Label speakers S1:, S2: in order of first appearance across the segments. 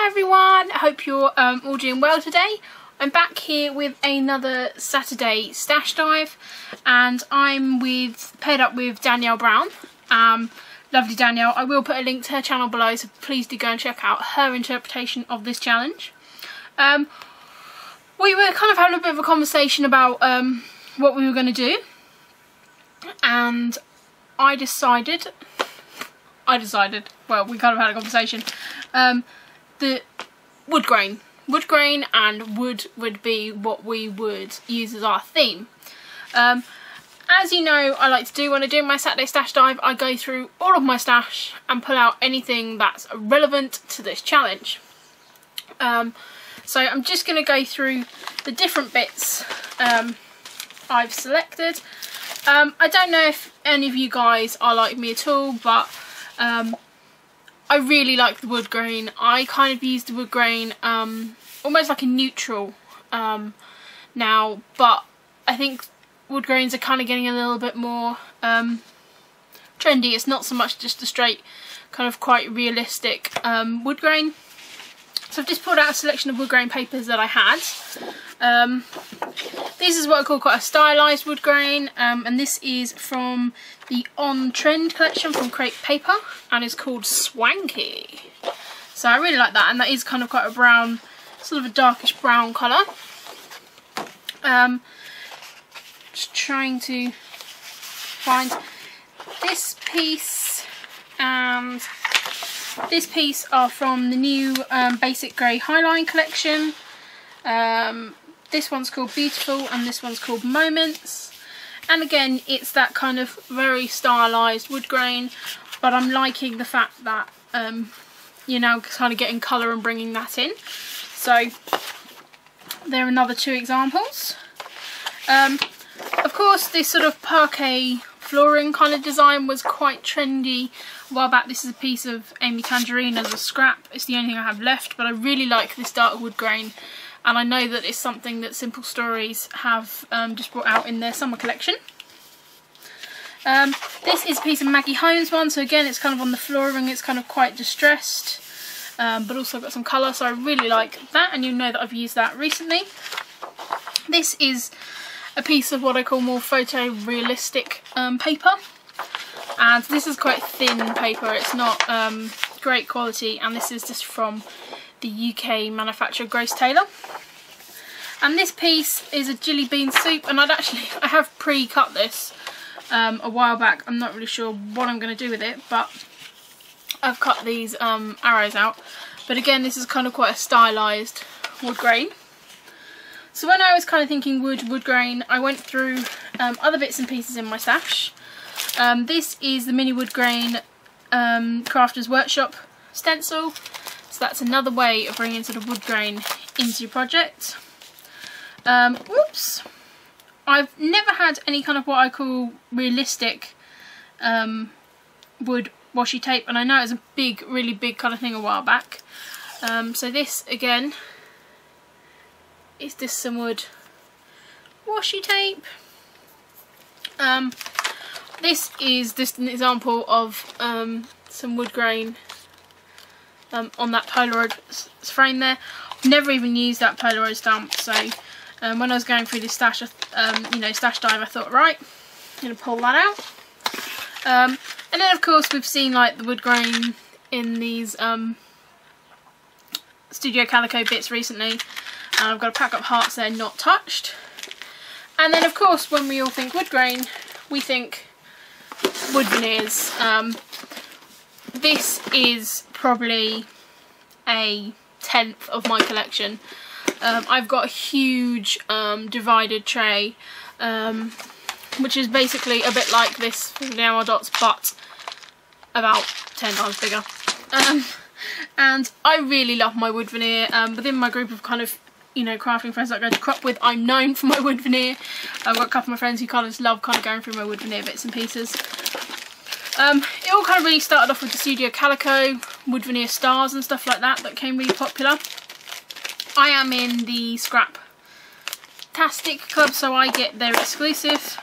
S1: Hi everyone, I hope you're all doing well today. I'm back here with another Saturday stash dive, and I'm paired up with Danielle Brown. Lovely Danielle. I will put a link to her channel below, so please do go and check out her interpretation of this challenge. We were kind of having a bit of a conversation about what we were going to do, and I decided, well, we kind of had a conversation, the wood grain and wood would be what we would use as our theme. As you know, I like to do when I do my Saturday stash dive, I go through all of my stash and pull out anything that's relevant to this challenge. So I'm just going to go through the different bits I've selected. I don't know if any of you guys are like me at all, but I really like the wood grain. I kind of use the wood grain almost like a neutral now, but I think wood grains are kind of getting a little bit more trendy. It's not so much just a straight kind of quite realistic wood grain. So I've just pulled out a selection of wood grain papers that I had. This is what I call quite a stylised wood grain, and this is from the On Trend collection from Create Paper, and it's called Swanky. So I really like that, and that is kind of quite a brown, sort of a darkish brown colour. Just trying to find this piece and this piece are from the new Basic Grey Highline collection. This one's called Beautiful and this one's called Moments. And again, it's that kind of very stylised wood grain, but I'm liking the fact that you're now kind of getting colour and bringing that in. So there are another two examples. Of course, this sort of parquet flooring kind of design was quite trendy a while back. This is a piece of Amy Tangerine as a scrap. It's the only thing I have left, but I really like this dark wood grain, and I know that it's something that Simple Stories have just brought out in their summer collection. This is a piece of Maggie Holmes one, so again it's kind of on the flooring, it's kind of quite distressed, but also got some colour, so I really like that, and you know that I've used that recently. This is a piece of what I call more photorealistic paper, and this is quite thin paper, it's not great quality, and this is just from the UK manufacturer Grace Taylor. And this piece is a Jilly Bean soup, and I have pre-cut this a while back. I'm not really sure what I'm going to do with it, but I've cut these arrows out. But again, this is kind of quite a stylised wood grain. So when I was kind of thinking wood grain, I went through other bits and pieces in my stash. This is the mini wood grain Crafter's Workshop stencil. So that's another way of bringing sort of wood grain into your project. Whoops. I've never had any kind of what I call realistic wood washi tape, and I know it was a big, really big kind of thing a while back. So this again is just some wood washi tape. This is just an example of some wood grain on that Polaroid frame there. I've never even used that Polaroid stamp, so when I was going through this stash, stash dive, I thought, right, I'm going to pull that out. And then of course we've seen like the wood grain in these Studio Calico bits recently, and I've got a pack of hearts there, not touched. And then of course when we all think wood grain, we think wood veneers. This is probably a 10th of my collection. I've got a huge divided tray, which is basically a bit like this Danielle Dots, but about 10 times bigger. And I really love my wood veneer. Within my group of kind of, crafting friends that I go to crop with, I'm known for my wood veneer. I've got a couple of my friends who kind of just love kind of going through my wood veneer bits and pieces. It all kind of really started off with the Studio Calico wood veneer stars and stuff like that came really popular. I am in the Scraptastic Club, so I get their exclusive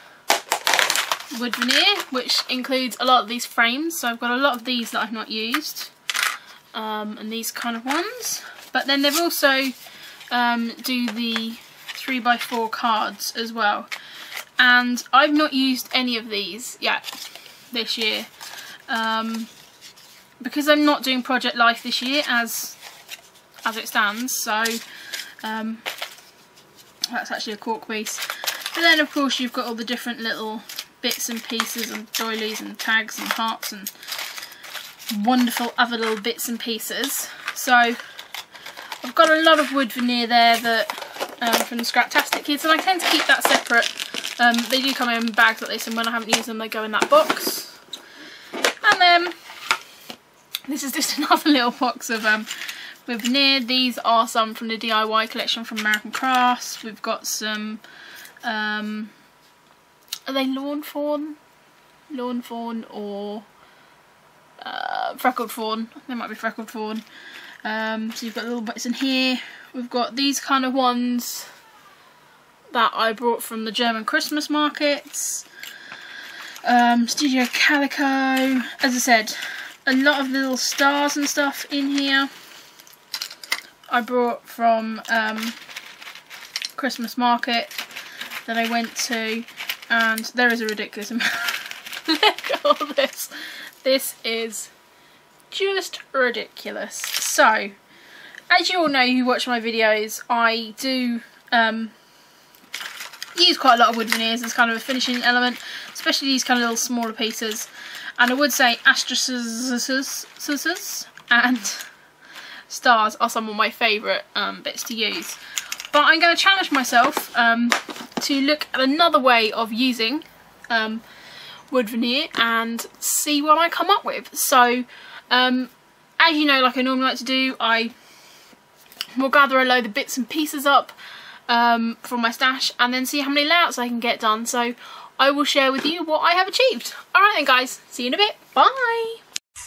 S1: wood veneer, which includes a lot of these frames. So I've got a lot of these that I've not used. and these kind of ones. But then they've also do the 3x4 cards as well, and I've not used any of these yet this year because I'm not doing Project Life this year as it stands. So that's actually a cork piece. But then of course you've got all the different little bits and pieces and doilies and tags and hearts and wonderful other little bits and pieces. So I've got a lot of wood veneer there that from the Scraptastic kids, and I tend to keep that separate. They do come in bags like this, and when I haven't used them they go in that box. And then this is just another little box of with veneer. These are some from the DIY collection from American Crafts. We've got some are they lawn fawn or freckled fawn? They might be freckled fawn. So you've got little bits in here. We've got these kind of ones that I brought from the German Christmas markets. Studio Calico. As I said, a lot of little stars and stuff in here I brought from Christmas market that I went to, and there is a ridiculous amount. Look at all this. This is just ridiculous. So, as you all know who watch my videos, I do use quite a lot of wood veneers as kind of a finishing element, especially these kind of little smaller pieces. And I would say asterisks and stars are some of my favourite bits to use. But I'm going to challenge myself to look at another way of using wood veneer and see what I come up with. So, as you know, like I normally like to do, I will gather a load of bits and pieces up from my stash and then see how many layouts I can get done. So I will share with you what I have achieved. Alright then guys, see you in a bit. Bye!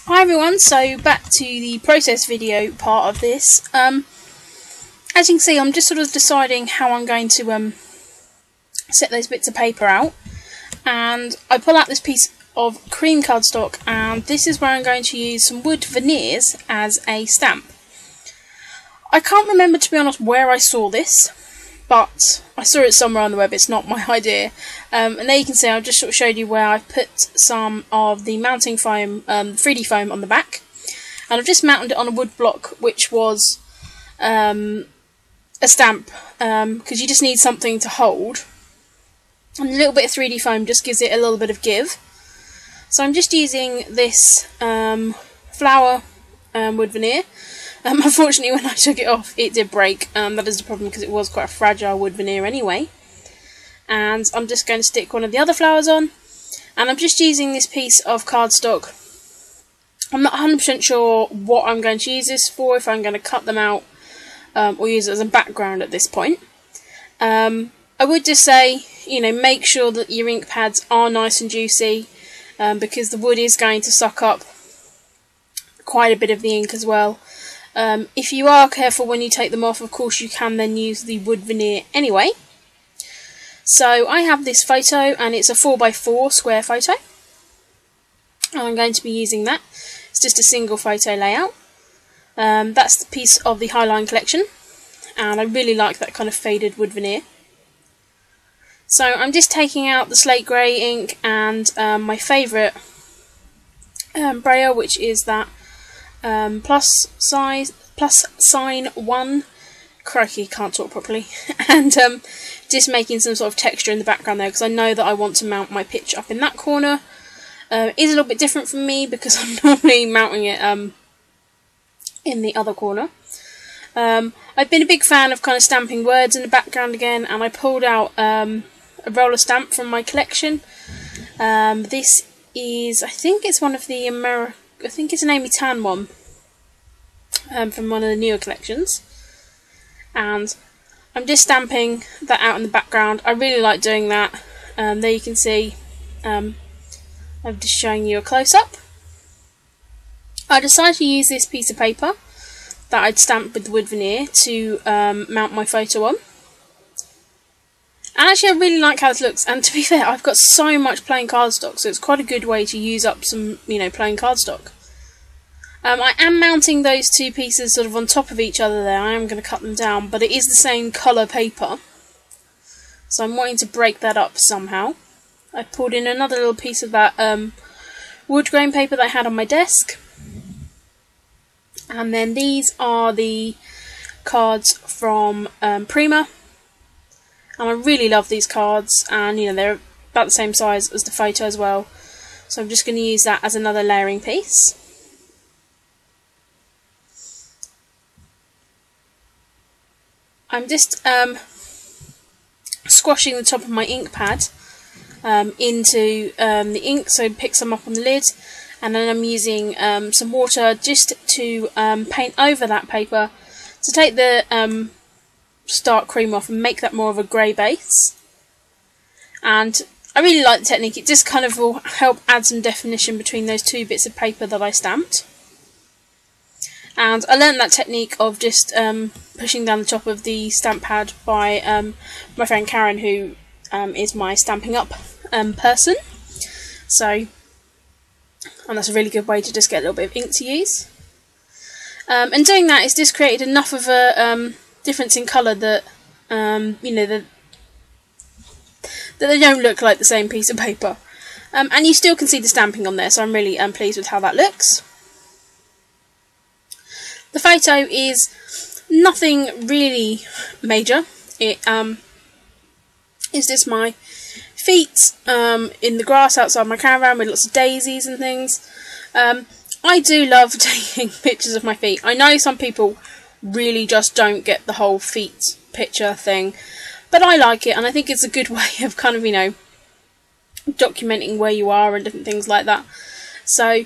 S1: Hi everyone, so back to the process video part of this. As you can see, I'm just sort of deciding how I'm going to set those bits of paper out. And I pull out this piece of cream cardstock, and this is where I'm going to use some wood veneers as a stamp. I can't remember, to be honest, where I saw this, but I saw it somewhere on the web. It's not my idea. And there you can see I've just sort of showed you where I've put some of the mounting foam, 3D foam on the back, and I've just mounted it on a wood block, which was a stamp, because you just need something to hold, and a little bit of 3D foam just gives it a little bit of give. So I'm just using this flower wood veneer. Unfortunately, when I took it off, it did break. That is the problem, because it was quite a fragile wood veneer anyway. And I'm just going to stick one of the other flowers on, and I'm just using this piece of cardstock. I'm not 100% sure what I'm going to use this for, if I'm going to cut them out or use it as a background at this point. I would just say, you know, make sure that your ink pads are nice and juicy, because the wood is going to suck up quite a bit of the ink as well. If you are careful when you take them off, of course you can then use the wood veneer anyway. So I have this photo, and it's a 4x4 square photo. And I'm going to be using that. It's just a single photo layout. That's the piece of the Highline collection, and I really like that kind of faded wood veneer. So I'm just taking out the slate grey ink and my favourite braille, which is that plus sign 1. Crikey, can't talk properly. And just making some sort of texture in the background there, because I know that I want to mount my pitch up in that corner. It is a little bit different from me, because I'm normally mounting it in the other corner. I've been a big fan of kind of stamping words in the background again, and I pulled out a roller stamp from my collection. This is, I think it's one of the I think it's an Amy Tan one, from one of the newer collections. And I'm just stamping that out in the background. I really like doing that. There you can see, I'm just showing you a close-up. I decided to use this piece of paper that I'd stamped with the wood veneer to mount my photo on. And actually I really like how this looks, and to be fair, I've got so much plain cardstock, so it's quite a good way to use up some, you know, plain cardstock. I am mounting those two pieces sort of on top of each other there. I am going to cut them down, but it is the same colour paper. So I'm wanting to break that up somehow. I pulled in another little piece of that wood grain paper that I had on my desk. And then these are the cards from Prima. And I really love these cards, and you know, they're about the same size as the photo as well. So I'm just going to use that as another layering piece. I'm just squashing the top of my ink pad into the ink so it picks some up on the lid, and then I'm using some water just to paint over that paper to take the stark cream off and make that more of a grey base. And I really like the technique. It just kind of will help add some definition between those two bits of paper that I stamped. And I learned that technique of just pushing down the top of the stamp pad by my friend Karen, who is my Stampin' Up person. So, and that's a really good way to just get a little bit of ink to use. And doing that, it's just created enough of a difference in colour that you know, that they don't look like the same piece of paper. And you still can see the stamping on there, so I'm really pleased with how that looks. The photo is nothing really major. It is just my feet in the grass outside my caravan with lots of daisies and things. I do love taking pictures of my feet. I know some people really just don't get the whole feet picture thing, but I like it, and I think it's a good way of kind of, you know, documenting where you are and different things like that. So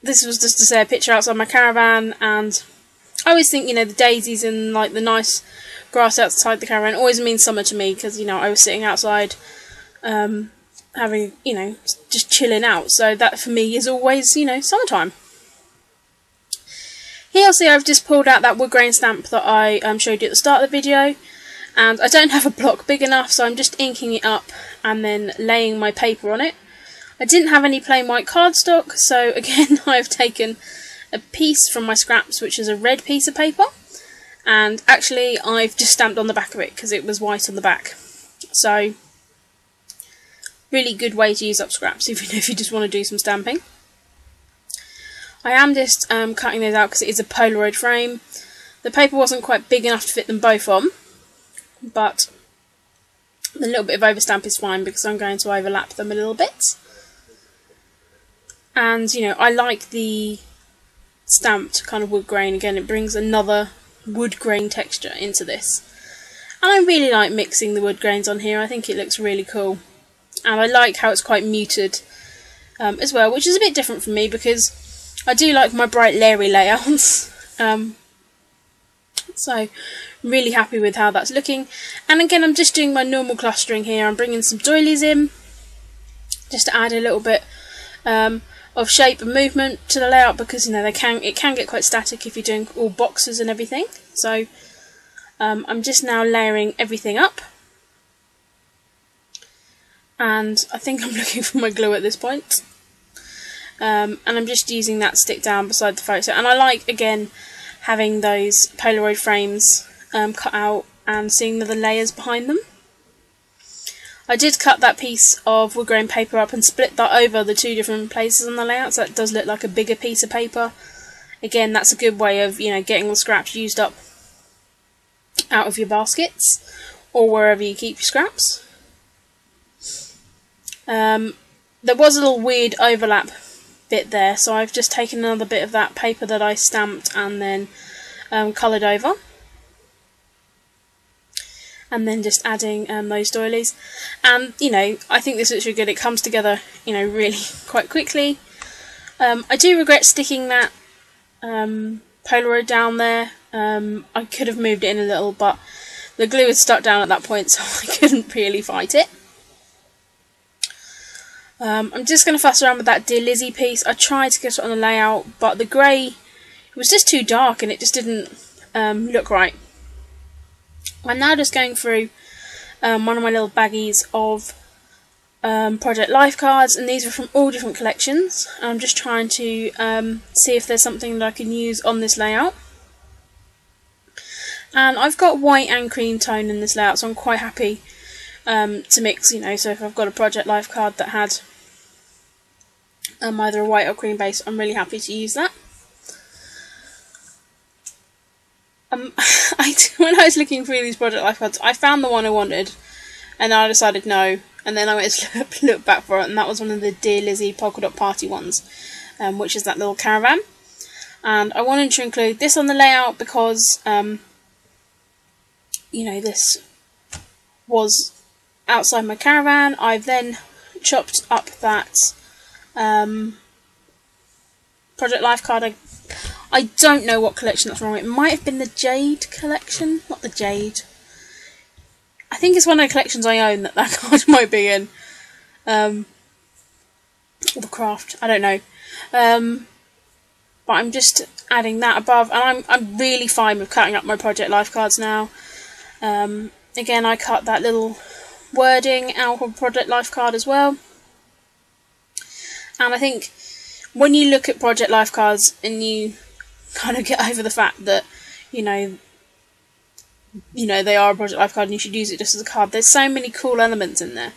S1: this was just to say a picture outside my caravan, and I always think, you know, the daisies and like the nice grass outside the caravan always means summer to me, because, you know, I was sitting outside having, you know, just chilling out, so that for me is always, you know, summertime. Here you'll see I've just pulled out that wood grain stamp that I showed you at the start of the video, and I don't have a block big enough, so I'm just inking it up and then laying my paper on it. I didn't have any plain white cardstock, so again I've taken a piece from my scraps, which is a red piece of paper, and actually I've just stamped on the back of it because it was white on the back. So really good way to use up scraps even if you just want to do some stamping. I am just cutting those out because it is a Polaroid frame. The paper wasn't quite big enough to fit them both on, but the little bit of overstamp is fine because I'm going to overlap them a little bit. And, you know, I like the stamped kind of wood grain. Again, it brings another wood grain texture into this. And I really like mixing the wood grains on here. I think it looks really cool. And I like how it's quite muted as well, which is a bit different from me because I do like my bright leery layouts. So I'm really happy with how that's looking. And again, I'm just doing my normal clustering here. I'm bringing some doilies in just to add a little bit of shape and movement to the layout, because, you know, it can get quite static if you're doing all boxes and everything. So I'm just now layering everything up, and I think I'm looking for my glue at this point, and I'm just using that stick down beside the photo. And I like, again, having those Polaroid frames cut out and seeing the layers behind them. I did cut that piece of wood grain paper up and split that over the two different places on the layout, so that does look like a bigger piece of paper. Again, that's a good way of, you know, getting the scraps used up out of your baskets or wherever you keep your scraps. There was a little weird overlap bit there, so I've just taken another bit of that paper that I stamped and then coloured over. And then just adding those doilies, and, you know, I think this looks really good. It comes together, you know, really quite quickly. I do regret sticking that Polaroid down there. I could have moved it in a little, but the glue had stuck down at that point, so I couldn't really fight it. I'm just going to fuss around with that Dear Lizzie piece. I tried to get it on the layout, but the grey, it was just too dark and it just didn't look right. I'm now just going through one of my little baggies of project life cards, and these are from all different collections. I'm just trying to see if there's something that I can use on this layout. And I've got white and cream tone in this layout, so I'm quite happy to mix, you know, so if I've got a project life card that had either a white or cream base, I'm really happy to use that. When I was looking through these project life cards, I found the one I wanted, and I decided no, and then I went to look back for it, and that was one of the Dear Lizzie Polka Dot Party ones, which is that little caravan. And I wanted to include this on the layout because, you know, this was outside my caravan. I've then chopped up that project life card. I don't know what collection that's from. It might have been the Jade collection, not the Jade. I think it's one of the collections I own that card might be in. Or the Craft, I don't know. But I'm just adding that above, and I'm really fine with cutting up my project life cards now. Again, I cut that little wording out of project life card as well. And I think when you look at project life cards and you kind of get over the fact that, you know, they are a project life card and you should use it just as a card, there's so many cool elements in there.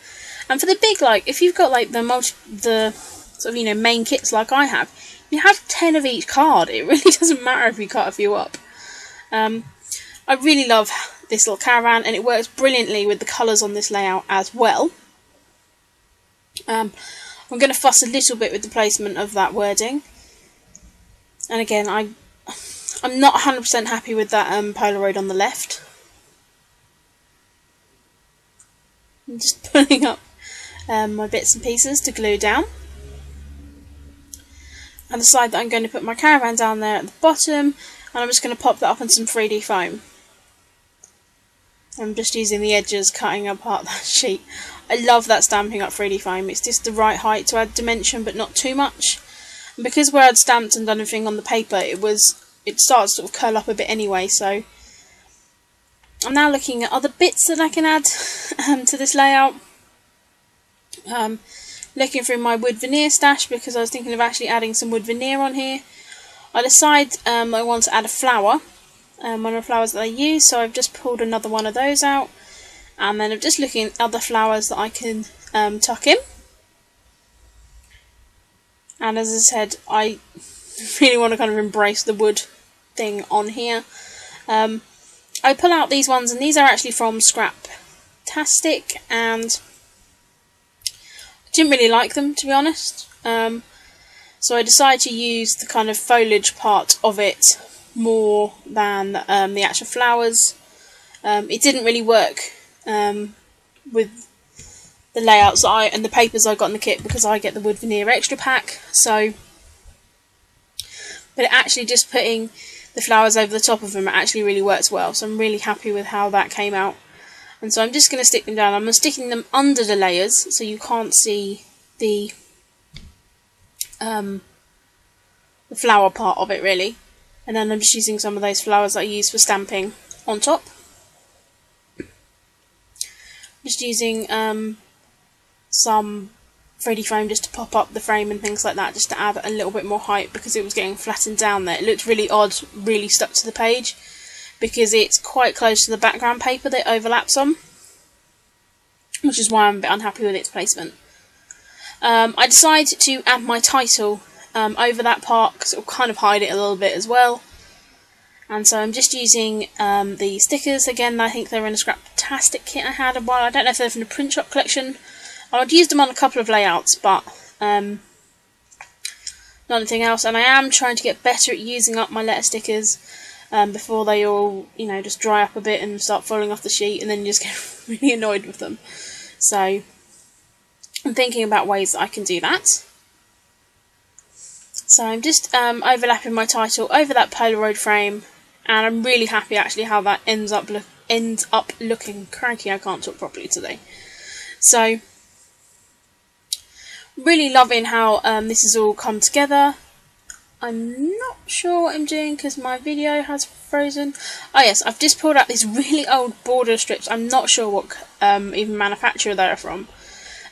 S1: And for the big, like, if you've got like the sort of, you know, main kits like I have, you have 10 of each card. It really doesn't matter if you cut a few up. I really love this little caravan, and it works brilliantly with the colours on this layout as well. I'm going to fuss a little bit with the placement of that wording. And again, I'm not 100% happy with that Polaroid on the left. I'm just pulling up my bits and pieces to glue down. And decide that I'm going to put my caravan down there at the bottom, and I'm just going to pop that up on some 3D foam. I'm just using the edges, cutting apart that sheet. I love that Stampin' Up 3D foam. It's just the right height to add dimension, but not too much. And because where I'd stamped and done everything on the paper, it starts to sort of curl up a bit anyway. So I'm now looking at other bits that I can add to this layout. Looking through my wood veneer stash, because I was thinking of actually adding some wood veneer on here. I decided I want to add a flower, one of the flowers that I use, so I've just pulled another one of those out, and then I'm just looking at other flowers that I can tuck in. And as I said, I really want to kind of embrace the wood thing on here. I pull out these ones, and these are actually from Scraptastic, and didn't really like them, to be honest, so I decided to use the kind of foliage part of it more than the actual flowers. It didn't really work with the layouts and the papers I got in the kit, because I get the wood veneer extra pack. So, but it actually just putting the flowers over the top of them, it actually really works well. So I'm really happy with how that came out. And so I'm just going to stick them down. I'm sticking them under the layers, so you can't see the flower part of it, really. And then I'm just using some of those flowers that I use for stamping on top. Just using some 3D foam just to pop up the frame and things like that, just to add a little bit more height, because it was getting flattened down there. It looked really odd, really stuck to the page, because it's quite close to the background paper that it overlaps on, which is why I'm a bit unhappy with its placement. I decided to add my title over that part, because it will kind of hide it a little bit as well. And so I'm just using the stickers. Again, I think they're in a Scraptastic kit I had a while. I don't know if they're from the print shop collection. I'd used them on a couple of layouts, but not anything else. And I am trying to get better at using up my letter stickers before they all, you know, just dry up a bit and start falling off the sheet, and then you just get really annoyed with them. So I'm thinking about ways that I can do that. So I'm just overlapping my title over that Polaroid frame, and I'm really happy actually how that ends up looking. Cranky, I can't talk properly today. So really loving how this has all come together. I'm not sure what I'm doing because my video has frozen. Oh yes, I've just pulled out these really old border strips. I'm not sure what even manufacturer they are from.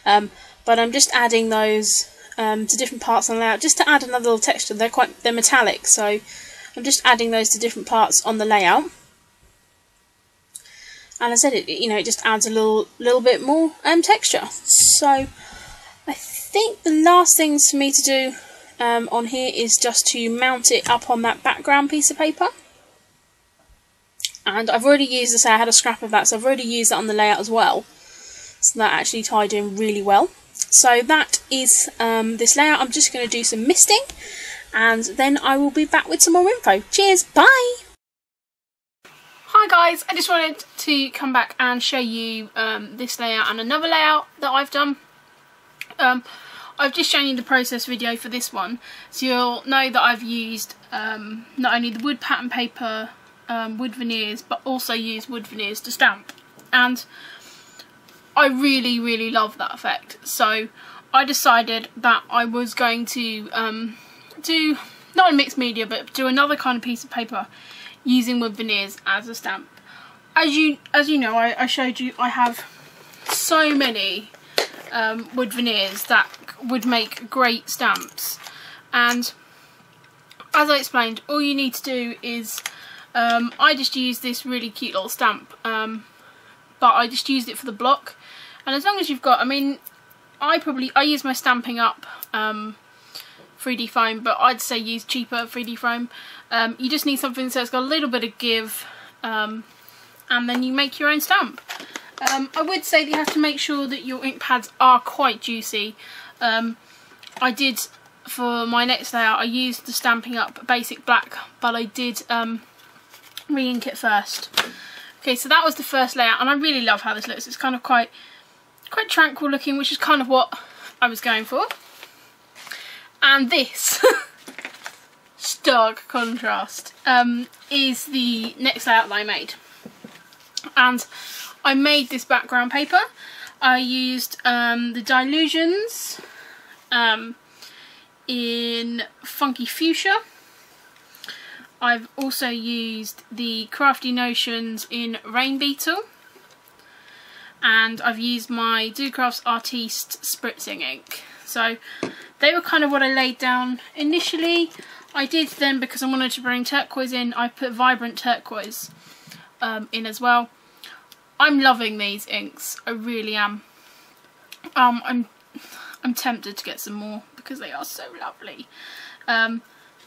S1: but I'm just adding those to different parts on the layout just to add another little texture. They're metallic, so I'm just adding those to different parts on the layout. And I said it just adds a little bit more texture. So I think the last things for me to do on here is just to mount it up on that background piece of paper. And I've already used this, I had a scrap of that, so I've already used that on the layout as well. So that actually tied in really well. So that is this layout. I'm just going to do some misting, and then I will be back with some more info. Cheers, bye! Hi guys, I just wanted to come back and show you this layout and another layout that I've done. I've just shown you the process video for this one, so you'll know that I've used not only the wood pattern paper, wood veneers, but also used wood veneers to stamp, and I really love that effect. So I decided that I was going to do, not a mixed media, but do another kind of piece of paper using wood veneers as a stamp. As you know, I showed you I have so many wood veneers that would make great stamps, and as I explained, all you need to do is I just used this really cute little stamp, but I just used it for the block. And as long as you've got, I mean, I use my Stampin' Up 3D foam, but I'd say use cheaper 3D foam. You just need something that's got a little bit of give, and then you make your own stamp. I would say that you have to make sure that your ink pads are quite juicy. I did, for my next layout, I used the Stampin' Up Basic Black, but I did re-ink it first. Okay, so that was the first layout, and I really love how this looks. It's kind of quite tranquil looking, which is kind of what I was going for. And this stark contrast is the next layout that I made. And I made this background paper. I used the Dilutions in Funky Fuchsia. I've also used the Crafty Notions in Rain Beetle. And I've used my Do Crafts Artiste Spritzing ink. So they were kind of what I laid down initially. I did then, because I wanted to bring turquoise in, I put Vibrant Turquoise in as well. I'm loving these inks, I really am. I'm tempted to get some more because they are so lovely.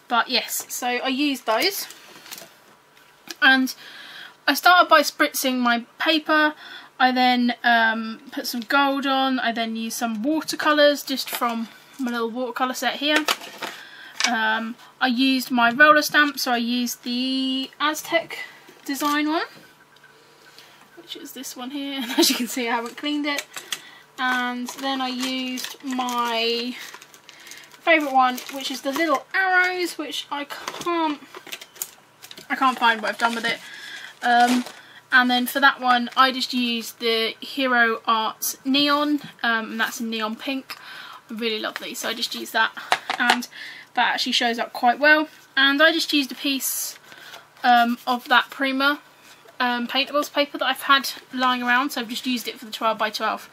S1: But yes, so I used those. And I started by spritzing my paper. I then put some gold on. I then used some watercolours just from my little watercolour set here. I used my roller stamp, so I used the Aztec design one, which is this one here, and as you can see I haven't cleaned it. And then I used my favourite one, which is the little arrows, which I can't find what I've done with it. And then for that one, I just used the Hero Arts Neon, and that's in neon pink. I really love these, so I just used that, and that actually shows up quite well. And I just used a piece of that Prima paintables paper that I've had lying around, so I've just used it for the 12 by 12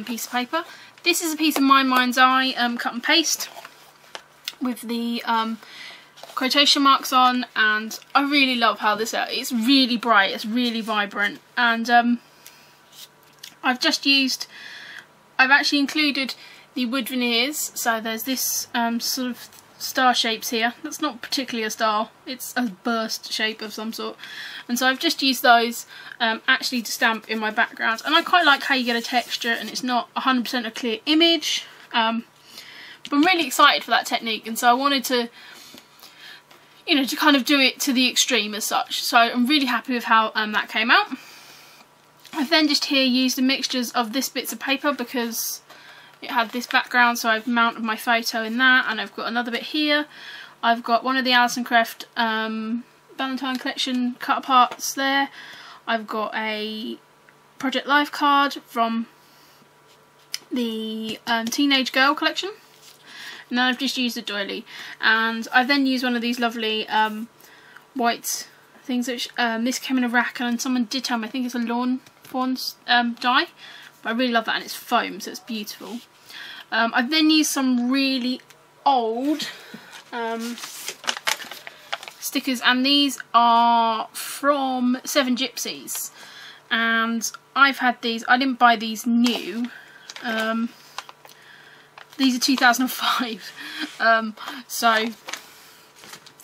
S1: piece of paper. This is a piece of My Mind's Eye cut and paste with the quotation marks on, and I really love how this it's really bright, it's really vibrant. And I've actually included the wood veneers, so there's this sort of star shapes here. That's not particularly a star, it's a burst shape of some sort, and so I've just used those actually to stamp in my background. And I quite like how you get a texture and it's not 100% a clear image, but I'm really excited for that technique, and so I wanted to, you know, to kind of do it to the extreme as such. So I'm really happy with how that came out. I've then just here used the mixtures of this bits of paper because it had this background, so I've mounted my photo in that, and I've got another bit here. I've got one of the Alison Creft Valentine collection cut aparts there. I've got a Project Life card from the Teenage Girl collection. And then I've just used a doily, and I've then used one of these lovely white things which this came in a rack, and someone did tell me I think it's a lawn fawn dye, but I really love that, and it's foam, so it's beautiful. I've then used some really old stickers, and these are from Seven Gypsies, and I've had these. I didn't buy these new. These are 2005, so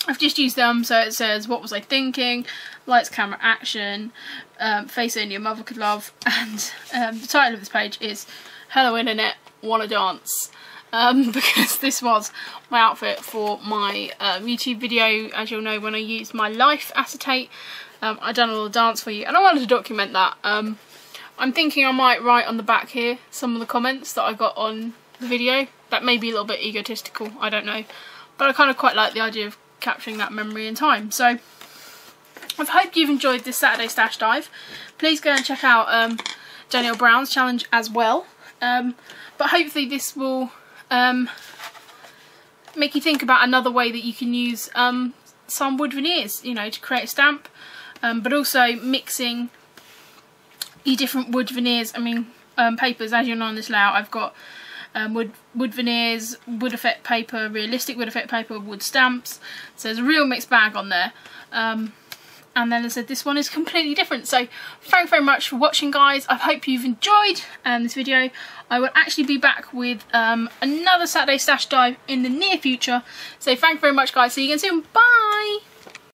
S1: I've just used them. So it says, what was I thinking, lights, camera, action, face only your mother could love, and the title of this page is hello internet, wanna dance, because this was my outfit for my YouTube video. As you'll know, when I used my life acetate, I done a little dance for you, and I wanted to document that. I'm thinking I might write on the back here some of the comments that I got on the video. That may be a little bit egotistical, I don't know, but I kind of quite like the idea of capturing that memory in time. So I hope you've enjoyed this Saturday stash dive. Please go and check out Danielle Brown's challenge as well, but hopefully this will make you think about another way that you can use some wood veneers, you know, to create a stamp, but also mixing your different wood veneers. I mean, papers, as you know on this layout, I've got wood veneers, wood effect paper, realistic wood effect paper, wood stamps, so there's a real mixed bag on there. And then I said this one is completely different. So thank you very much for watching, guys. I hope you've enjoyed this video. I will actually be back with another Saturday stash dive in the near future, so thank you very much, guys. See you again soon. Bye.